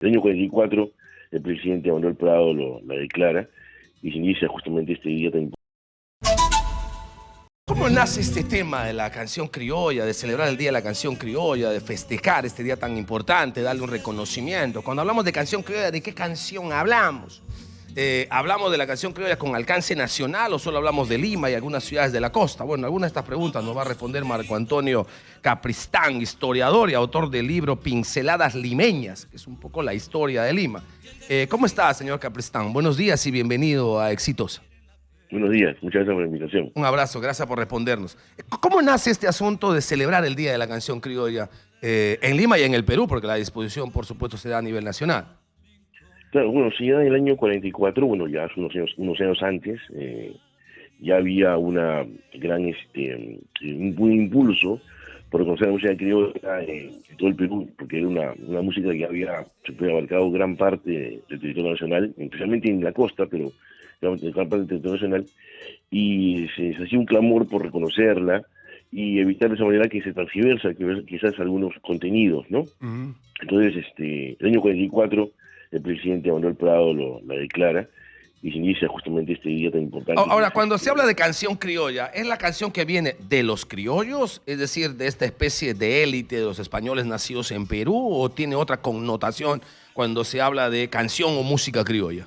El año 44, el presidente Manuel Prado la declara y se inicia justamente este día tan importante. ¿Cómo nace este tema de la canción criolla, de celebrar el Día de la Canción Criolla, de festejar este día tan importante, darle un reconocimiento? Cuando hablamos de canción criolla, ¿de qué canción hablamos? ¿Hablamos de la canción criolla con alcance nacional o solo hablamos de Lima y algunas ciudades de la costa? Bueno, algunas de estas preguntas nos va a responder Marco Antonio Capristán, historiador y autor del libro Pinceladas Limeñas, que es un poco la historia de Lima. ¿Cómo está, señor Capristán? Buenos días y bienvenido a Exitosa. Buenos días, muchas gracias por la invitación. Un abrazo, gracias por respondernos. ¿Cómo nace este asunto de celebrar el Día de la Canción Criolla en Lima y en el Perú? Porque la disposición, por supuesto, se da a nivel nacional. Claro, bueno, si ya en el año 44, bueno, ya hace unos años antes, ya había una gran, un impulso por reconocer la música criolla en todo el Perú, porque era una música que había abarcado gran parte del territorio nacional, especialmente en la costa, pero gran parte del territorio nacional, y se hacía un clamor por reconocerla y evitar de esa manera que se transgiversa quizás algunos contenidos, ¿no? Uh-huh. Entonces, el año 44, el presidente Manuel Prado la declara y se inicia justamente este día tan importante. Ahora, cuando se habla de canción criolla, ¿es la canción que viene de los criollos? Es decir, de esta especie de élite de los españoles nacidos en Perú, ¿o tiene otra connotación cuando se habla de canción o música criolla?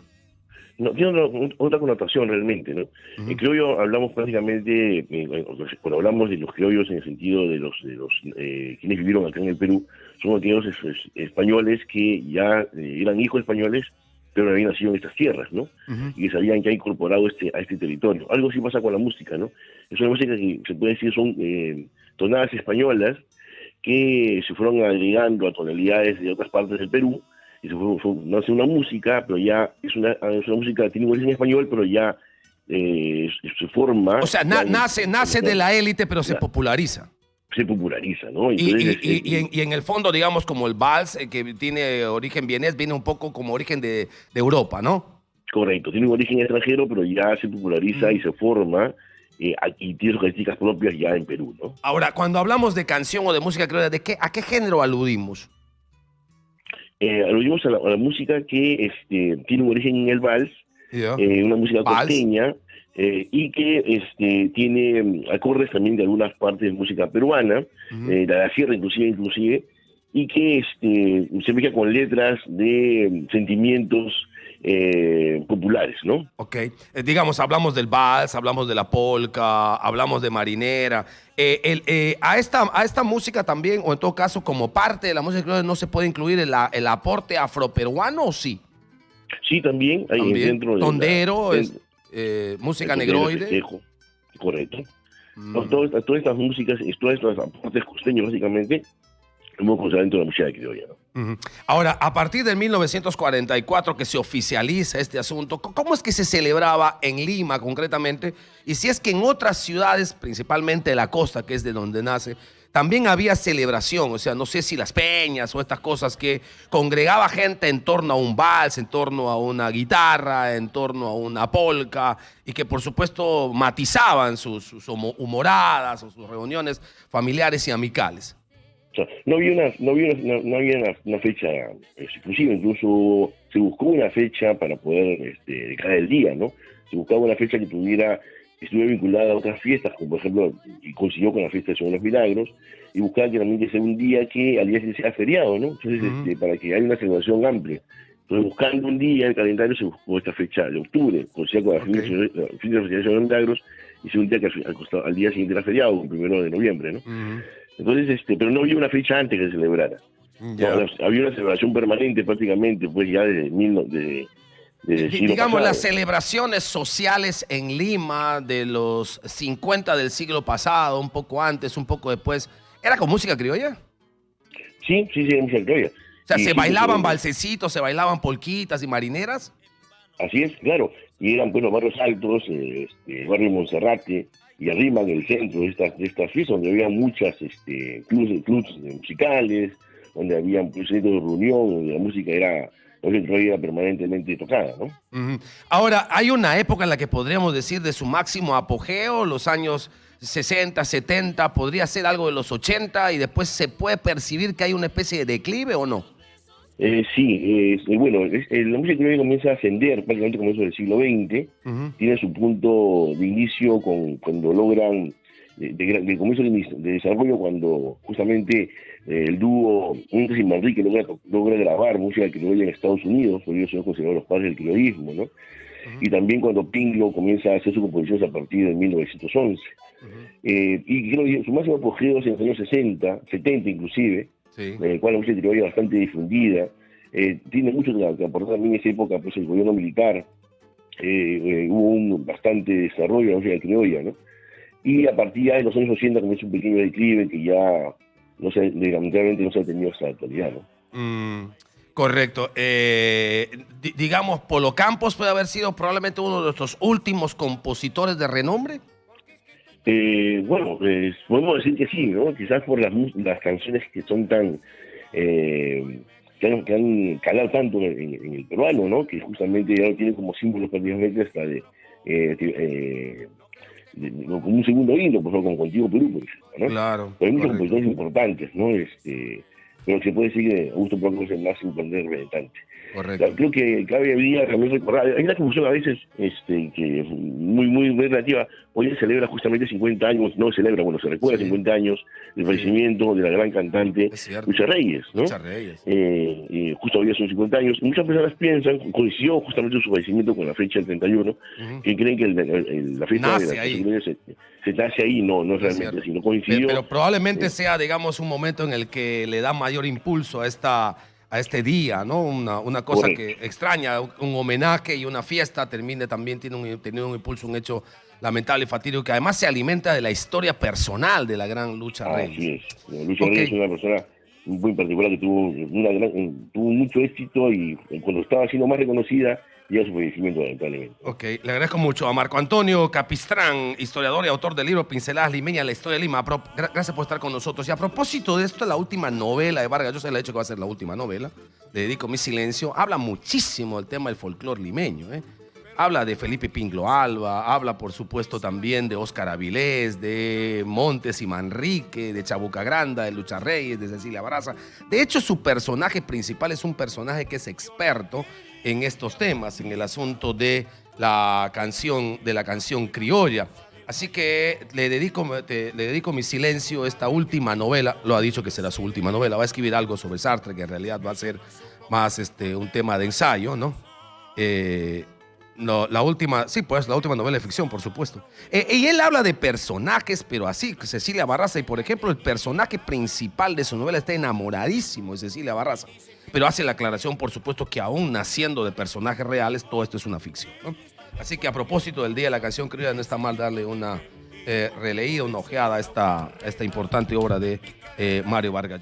No, tiene otra connotación realmente, ¿no? Uh-huh. El criollo hablamos prácticamente, cuando hablamos de los criollos en el sentido de los quienes vivieron acá en el Perú, son aquellos españoles que ya eran hijos españoles, pero habían nacido en estas tierras, ¿no? Uh-huh. Y que sabían que ha incorporado a este territorio. Algo así pasa con la música, ¿no? Es una música que se puede decir son tonadas españolas que se fueron agregando a tonalidades de otras partes del Perú, y nace una música, pero ya es una música que tiene un origen español, pero ya se forma. O sea, nace de la élite, pero se populariza. Se populariza, ¿no? Entonces, y en el fondo, digamos, como el vals, que tiene origen vienés, viene un poco como origen de Europa, ¿no? Correcto, tiene un origen extranjero, pero ya se populariza y se forma, y tiene sus características propias ya en Perú, ¿no? Ahora, cuando hablamos de canción o de música criolla, ¿a qué género aludimos? Aludimos a la música que tiene un origen en el vals, una música costeña, y que tiene acordes también de algunas partes de música peruana, uh-huh, de la sierra inclusive, y que se mezcla con letras de sentimientos populares, ¿no? Ok, digamos, hablamos del vals, hablamos de la polca, hablamos de marinera. A esta música también, o en todo caso, como parte de la música criolla, ¿no se puede incluir el aporte afroperuano o sí? Sí, también. Hay dentro de tondero, música negroide. Correcto. Todas estas músicas, todos estos aportes costeños, básicamente, hemos considerado dentro de la música criolla, ¿no? Uh-huh. Ahora, a partir de 1944 que se oficializa este asunto, ¿cómo es que se celebraba en Lima concretamente? Y si es que en otras ciudades, principalmente de la costa, que es de donde nace, también había celebración, o sea, no sé si las peñas o estas cosas que congregaba gente en torno a un vals, en torno a una guitarra, en torno a una polca, y que por supuesto matizaban sus humoradas o sus reuniones familiares y amicales. O sea, no había una fecha exclusiva, incluso se buscó una fecha para poder dedicar el día, ¿no? Se buscaba una fecha que estuviera vinculada a otras fiestas, como por ejemplo, y consiguió con la fiesta de San Los Milagros, y buscaba que también sea un día que al día siguiente sea feriado, ¿no? Entonces, uh-huh, para que haya una celebración amplia. Entonces, buscando un día en el calendario, se buscó esta fecha de octubre, coincidía con la fin de la Festividad de San Los Milagros, y se un día que al día siguiente era feriado, el 1 de noviembre, ¿no? Uh-huh. Entonces, pero no había una fecha antes que se celebrara. Yeah. No, había una celebración permanente prácticamente, pues ya desde digamos, las celebraciones sociales en Lima de los 50 del siglo pasado, un poco antes, un poco después, ¿era con música criolla? Sí, música criolla. O sea, ¿se bailaban balsecitos, se bailaban polquitas y marineras? Así es, claro. Y eran, bueno, barrios altos, barrio Monserrate, y arriba en el centro de estas fiestas, donde había muchas clubes musicales, donde había centros de reunión, donde la música era permanentemente tocada, ¿no? Uh-huh. Ahora, hay una época en la que podríamos decir de su máximo apogeo, los años 60, 70, podría ser algo de los 80, y después se puede percibir que hay una especie de declive, ¿o no? Sí, bueno, la música criolla comienza a ascender prácticamente a comienzos del siglo XX, Ujú, tiene su punto de inicio cuando logran, de comienzo de desarrollo, cuando justamente el dúo Montes y Manrique logra grabar música criolla en Estados Unidos, por ello son considerados los padres del criollismo, ¿no? ujú, Y también cuando Pinglo comienza a hacer sus composiciones a partir de 1911. ujú. Y creo que su máximo apogeo es en los años 60, 70 inclusive, Sí. en el cual la música criolla bastante difundida. Tiene mucho que aportar también en esa época, pues el gobierno militar, hubo un bastante desarrollo de la música criolla, ¿no? Y a partir ya de los años 80 comienza un pequeño declive que ya no se, lamentablemente no se ha tenido hasta la actualidad, ¿no? Mm, correcto. Digamos, Polo Campos puede haber sido probablemente uno de nuestros últimos compositores de renombre. Bueno, podemos decir que sí, ¿no? Quizás por las canciones que son tan, eh, que han calado tanto en el peruano, ¿no? Que justamente ya lo tienen como símbolos prácticamente hasta como un segundo himno, por ejemplo, como Contigo Perú, por ejemplo, ¿no? Claro, Pero hay muchos correcto, compositores importantes, ¿no? Pero se puede decir que Augusto Blanco es el más importante y representante. correcto. Creo que cabe día también recordar, hay una confusión a veces que es muy relativa. Hoy se celebra justamente 50 años, no se celebra, bueno, se recuerda Sí, 50 años del sí, fallecimiento de la gran cantante es cierto. Lucha Reyes, ¿no? Lucha Reyes. Justo hoy son 50 años. Muchas personas piensan, coincidió justamente su fallecimiento con la fecha del 31, Ujú. que creen que la fecha de Nace la ahí, se nace ahí, no, no es es realmente cierto. así, no coincidió. Pero probablemente eh, sea, digamos, un momento en el que le da mayor impulso a este día, ¿no? Una cosa que Correcto. extraña, un homenaje y una fiesta termine también tiene un impulso, un hecho lamentable y fatídico que además se alimenta de la historia personal de la gran Lucha Así Reyes. es. Lucha Ok, Reyes es una persona muy particular que tuvo mucho éxito y cuando estaba siendo más reconocida, llega su fallecimiento, lamentablemente, ¿no? ok, le agradezco mucho a Marco Antonio Capistrán, historiador y autor del libro Pinceladas Limeñas, la historia de Lima. Gracias por estar con nosotros. Y a propósito de esto, la última novela de Vargas, yo se le he dicho que va a ser la última novela, le dedico mi silencio, habla muchísimo del tema del folclore limeño, ¿eh? Habla de Felipe Pinglo Alba, habla por supuesto también de Óscar Avilés, de Montes y Manrique, de Chabuca Granda, de Lucha Reyes, de Cecilia Baraza. De hecho, su personaje principal es un personaje que es experto en estos temas, en el asunto de la canción criolla. Así que le dedico mi silencio a esta última novela. Lo ha dicho que será su última novela. Va a escribir algo sobre Sartre, que en realidad va a ser más un tema de ensayo, ¿no? No, la última, sí, pues la última novela de ficción, por supuesto. Y él habla de personajes, pero así, Cecilia Barraza, y por ejemplo, el personaje principal de su novela está enamoradísimo de Cecilia Barraza, pero hace la aclaración, por supuesto, que aún naciendo de personajes reales, todo esto es una ficción, ¿no? Así que a propósito del Día de la Canción Criolla, no está mal darle una releída, una ojeada a esta importante obra de Mario Vargas Llosa.